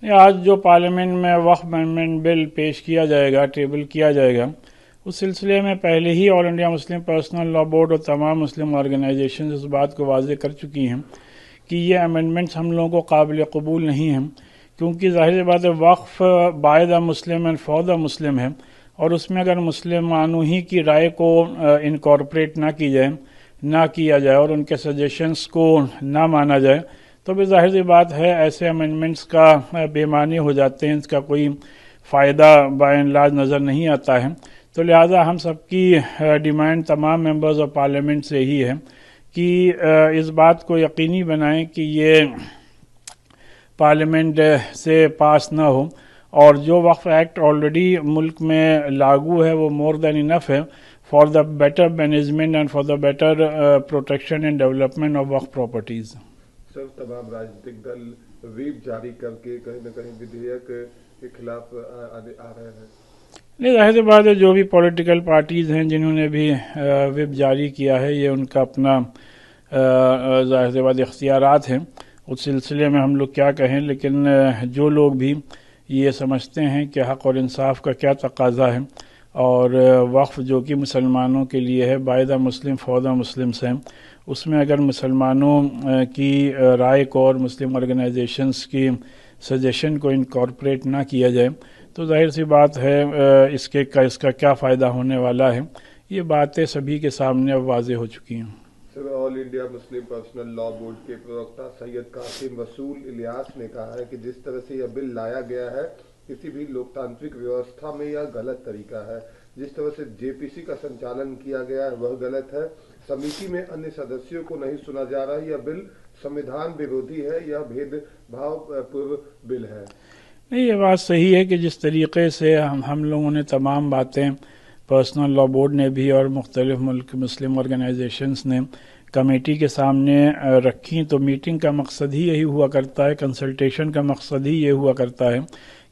आज जो पार्लियामेंट में वक्फ अमेंडमेंट बिल पेश किया जाएगा, टेबल किया जाएगा, उस सिलसिले में पहले ही all India Muslim personal law board और तमाम मुस्लिम ऑर्गेनाइजेशन इस बात को वाज़ेह कर चुकी हैं कि ये अमेंडमेंट्स हम लोगों को काबिल कबूल नहीं हैं, क्योंकि ज़ाहिर बात है वक्फ by the Muslim and for the Muslim है, और उसमें अगर मुसलमानों ही की राय को इनकॉर्पोरेट ना की जाए, ना किया जाए और उनके सजेशंस को ना माना जाए, तो भी जाहिर सी बात है ऐसे अमेंडमेंट्स का बेमानी हो जाते हैं, इसका कोई फ़ायदा बाय एंड लार्ज नज़र नहीं आता है। तो लिहाजा हम सबकी डिमांड तमाम मेंबर्स ऑफ पार्लियामेंट से ही है कि इस बात को यकीनी बनाएं कि ये पार्लियामेंट से पास ना हो, और जो वक्फ एक्ट ऑलरेडी मुल्क में लागू है वो मोर देन इनफ है for the better management and for the better protection and development of Waqf properties. Sir, तमाम राजनीतिक दल व्हीप जारी करके कहीं न कहीं विधेयक के खिलाफ आ रहे हैं। नहीं, जाहिर सी बात है जो भी पॉलिटिकल पार्टीज़ हैं जिन्होंने भी व्हिप जारी किया है, ये उनका अपना जाहिर सी बात इख्तियारात हैं, उस सिलसिले में हम लोग क्या कहें। लेकिन जो लोग भी ये समझते हैं कि हक़ और इंसाफ का क्या तकाजा है, और वक्फ जो कि मुसलमानों के लिए है, bye the Muslim for the Muslims हैं, उसमें अगर मुसलमानों की राय को और मुस्लिम ऑर्गेनाइजेशंस की सजेशन को इनकॉर्पोरेट ना किया जाए, तो जाहिर सी बात है इसका क्या फ़ायदा होने वाला है। ये बातें सभी के सामने अब वाज़ेह हो चुकी हैं। Sir, all India Muslim personal law board के प्रवक्ता सैयद कासिम रसूल इलियास ने कहा है कि जिस तरह से यह बिल लाया गया है किसी भी लोकतांत्रिक व्यवस्था में यह गलत तरीका है। जिस तरह से जेपीसी का संचालन किया गया है वह गलत है। समिति में अन्य सदस्यों को नहीं सुना जा रहा है। यह बिल संविधान विरोधी है, यह भेदभाव पूर्व बिल है। नहीं, ये बात सही है कि जिस तरीके से हम लोगों ने तमाम बातें पर्सनल लॉ बोर्ड ने भी और मुख्तलिफ मुल्क मुस्लिम ऑर्गेनाइजेशंस ने कमेटी के सामने रखी, तो मीटिंग का मकसद ही यही हुआ करता है, कंसल्टेशन का मकसद ही ये हुआ करता है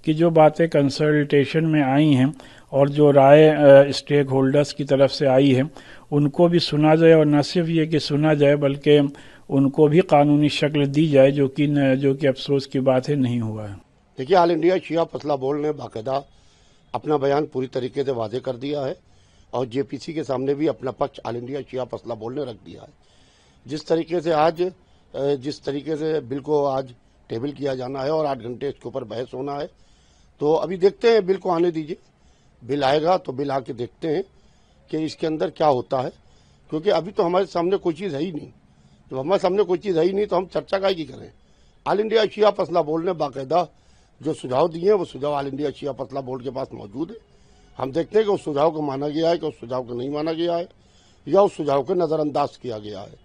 कि जो बातें कंसल्टेशन में आई हैं और जो राय स्टेक होल्डर्स की तरफ से आई है उनको भी सुना जाए, और न सिर्फ ये कि सुना जाए बल्कि उनको भी कानूनी शक्ल दी जाए, जो कि अफसोस की बात है नहीं हुआ है। देखिए, ऑल इंडिया शिया फसला बोर्ड ने बाकायदा अपना बयान पूरी तरीके से वादे कर दिया है, और जेपीसी के सामने भी अपना पक्ष ऑल इंडिया शिया फसला बोर्ड ने रख दिया है। जिस तरीके से बिल को आज टेबल किया जाना है और 8 घंटे इसके ऊपर बहस होना है, तो अभी देखते हैं, बिल को आने दीजिए। बिल आएगा तो बिल आके देखते हैं कि इसके अंदर क्या होता है, क्योंकि अभी तो हमारे सामने कोई चीज़ है ही नहीं। जब हमारे सामने कोई चीज़ है ही नहीं तो हम चर्चा काहे की करें। ऑल इंडिया शिया फसला बोर्ड ने बाकायदा जो सुझाव दिए हैं वो सुझाव ऑल इंडिया शिया फसला बोर्ड के पास मौजूद है। हम देखते हैं कि उस सुझाव को माना गया है कि उस सुझाव को नहीं माना गया है, या उस सुझाव को नज़रअंदाज किया गया है।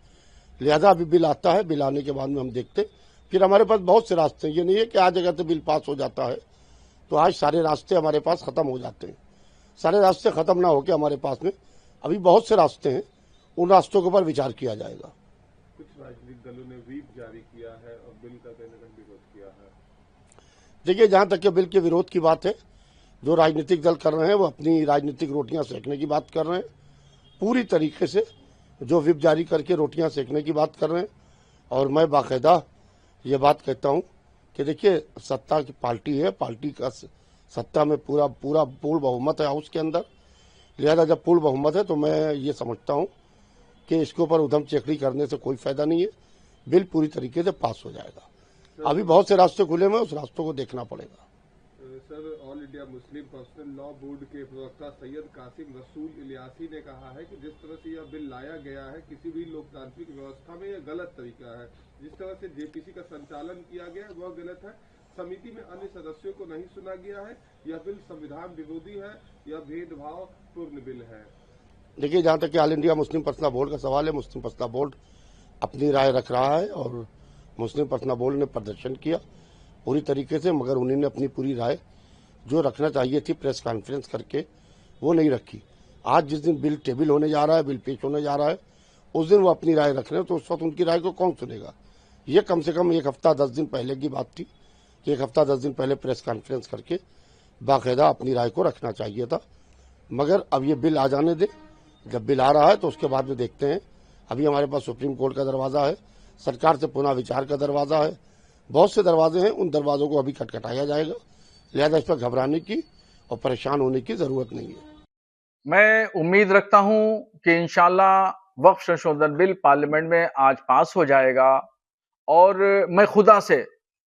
लिहाजा अभी बिल आता है, बिल आने के बाद में हम देखते, फिर हमारे पास बहुत से रास्ते हैं। ये नहीं है कि आज अगर तो बिल पास हो जाता है तो आज सारे रास्ते हमारे पास खत्म हो जाते हैं। सारे रास्ते खत्म ना होकर हमारे पास में अभी बहुत से रास्ते हैं, उन रास्तों के ऊपर विचार किया जाएगा। कुछ राजनीतिक दलों ने व्हीप जारी किया है और बिल का कहीं न कहीं विरोध किया है। देखिए, जहां तक के बिल के विरोध की बात है, जो राजनीतिक दल कर रहे हैं वो अपनी राजनीतिक रोटियां सेकने की बात कर रहे हैं। पूरी तरीके से जो व्हिप जारी करके रोटियां सेकने की बात कर रहे हैं। और मैं बाकायदा ये बात कहता हूं कि देखिए, सत्ता की पार्टी है, पार्टी का सत्ता में पूरा पूर्ण बहुमत है हाउस के अंदर। लिहाजा जब पूर्ण बहुमत है तो मैं ये समझता हूं कि इसके ऊपर उधम चेकड़ी करने से कोई फायदा नहीं है। बिल पूरी तरीके से पास हो जाएगा। अभी बहुत से रास्ते खुले हुए हैं, उस रास्तों को देखना पड़ेगा। Sir, all India Muslim personal law board के प्रवक्ता सैयद कासिम रसूल इलियासी ने कहा है कि जिस तरह से यह बिल लाया गया है किसी भी लोकतांत्रिक व्यवस्था में यह गलत तरीका है। जिस तरह से जेपीसी का संचालन किया गया है वह गलत है। समिति में अन्य सदस्यों को नहीं सुना गया है। यह बिल संविधान विरोधी है, यह भेदभाव पूर्ण बिल है। देखिए, जहां तक कि all India Muslim personal board का सवाल है, मुस्लिम पर्सनल बोर्ड अपनी राय रख रहा है और मुस्लिम पर्सनल बोर्ड ने प्रदर्शन किया पूरी तरीके से, मगर उन्होंने अपनी पूरी राय जो रखना चाहिए थी प्रेस कॉन्फ्रेंस करके वो नहीं रखी। आज जिस दिन बिल टेबल होने जा रहा है, बिल पेश होने जा रहा है, उस दिन वो अपनी राय रख रहे हैं, तो उस वक्त उनकी राय को कौन सुनेगा। ये कम से कम 1 हफ्ता 10 दिन पहले की बात थी कि 1 हफ्ता 10 दिन पहले प्रेस कॉन्फ्रेंस करके बाकायदा अपनी राय को रखना चाहिए था। मगर अब ये बिल आ जाने दे, जब बिल आ रहा है तो उसके बाद में देखते हैं। अभी हमारे पास सुप्रीम कोर्ट का दरवाज़ा है, सरकार से पुनः विचार का दरवाज़ा है, बहुत से दरवाजे हैं, उन दरवाजों को अभी खटखटाया जाएगा। लिहाजा इस पर घबराने की और परेशान होने की जरूरत नहीं है। मैं उम्मीद रखता हूं कि इंशाल्लाह वक्फ संशोधन बिल पार्लियामेंट में आज पास हो जाएगा और मैं खुदा से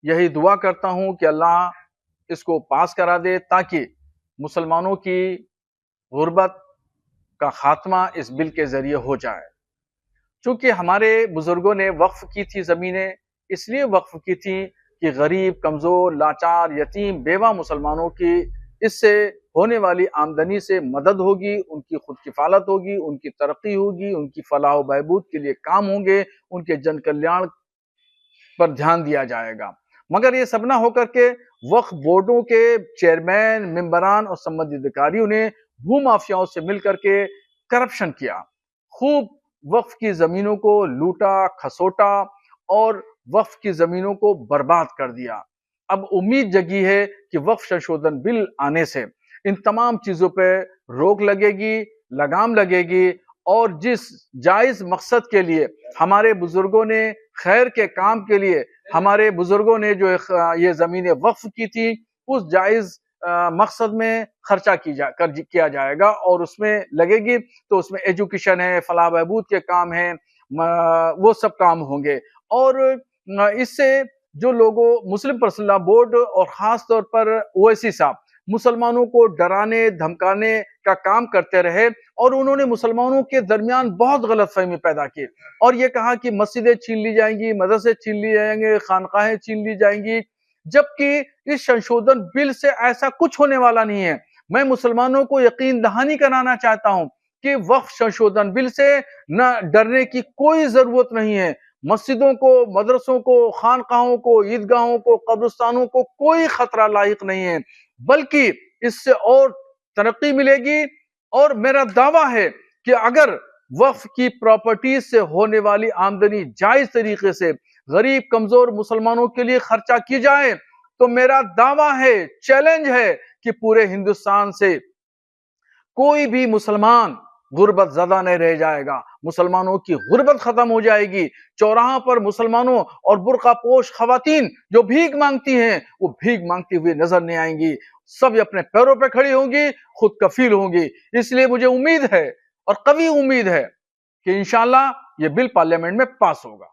यही दुआ करता हूं कि अल्लाह इसको पास करा दे ताकि मुसलमानों की गुर्बत का खात्मा इस बिल के जरिए हो जाए। चूंकि हमारे बुजुर्गों ने वक्फ की थी जमीनें, इसलिए वक्फ की थी कि गरीब, कमजोर, लाचार, यतीम, बेवा मुसलमानों की इससे होने वाली आमदनी से मदद होगी, उनकी खुद किफालत होगी, उनकी तरक्की होगी, उनकी फलाह व बहबूद के लिए काम होंगे, उनके जन कल्याण पर ध्यान दिया जाएगा। मगर ये सब ना होकर के वक्फ बोर्डों के चेयरमैन, मेंबरान और संबंधित अधिकारियों ने भूमाफियाओं से मिलकर के करप्शन किया, खूब वक्फ की जमीनों को लूटा, खसोटा और वक्फ की जमीनों को बर्बाद कर दिया। अब उम्मीद जगी है कि वक्फ संशोधन बिल आने से इन तमाम चीजों पे रोक लगेगी, लगाम लगेगी और जिस जायज मकसद के लिए हमारे बुजुर्गों ने खैर के काम के लिए हमारे बुजुर्गों ने जो ये जमीनें वक्फ की थी, उस जायज मकसद में खर्चा किया जाएगा और उसमें लगेगी, तो उसमें एजुकेशन है, फलाह बहबूद के काम है, वो सब काम होंगे। और इससे जो लोगों मुस्लिम पर्सनल लॉ बोर्ड और खास तौर पर ओवैसी साहब मुसलमानों को डराने धमकाने का काम करते रहे और उन्होंने मुसलमानों के दरमियान बहुत गलतफहमी पैदा की और ये कहा कि मस्जिदें छीन ली जाएंगी, मदरसे छीन लिए जाएंगे, खानकाहें छीन ली जाएंगी, जबकि इस संशोधन बिल से ऐसा कुछ होने वाला नहीं है। मैं मुसलमानों को यकीन दहानी कराना चाहता हूं कि वक्फ संशोधन बिल से न डरने की कोई जरूरत नहीं है। मस्जिदों को, मदरसों को, खानकाहों को, ईदगाहों को, कब्रिस्तानों को कोई खतरा लायक नहीं है, बल्कि इससे और तरक्की मिलेगी। और मेरा दावा है कि अगर वक्फ की प्रॉपर्टीज से होने वाली आमदनी जायज तरीके से गरीब, कमजोर मुसलमानों के लिए खर्चा की जाए तो मेरा दावा है, चैलेंज है कि पूरे हिंदुस्तान से कोई भी मुसलमान गुर्बत ज़्यादा नहीं रह जाएगा, मुसलमानों की गुर्बत खत्म हो जाएगी। चौराहा पर मुसलमानों और बुर्का पोश खवातीन जो भीख मांगती हैं, वो भीख मांगती हुई नजर नहीं आएंगी, सब अपने पैरों पे खड़ी होंगी, खुद कफील होंगी। इसलिए मुझे उम्मीद है और कवी उम्मीद है कि इंशाल्लाह ये बिल पार्लियामेंट में पास होगा।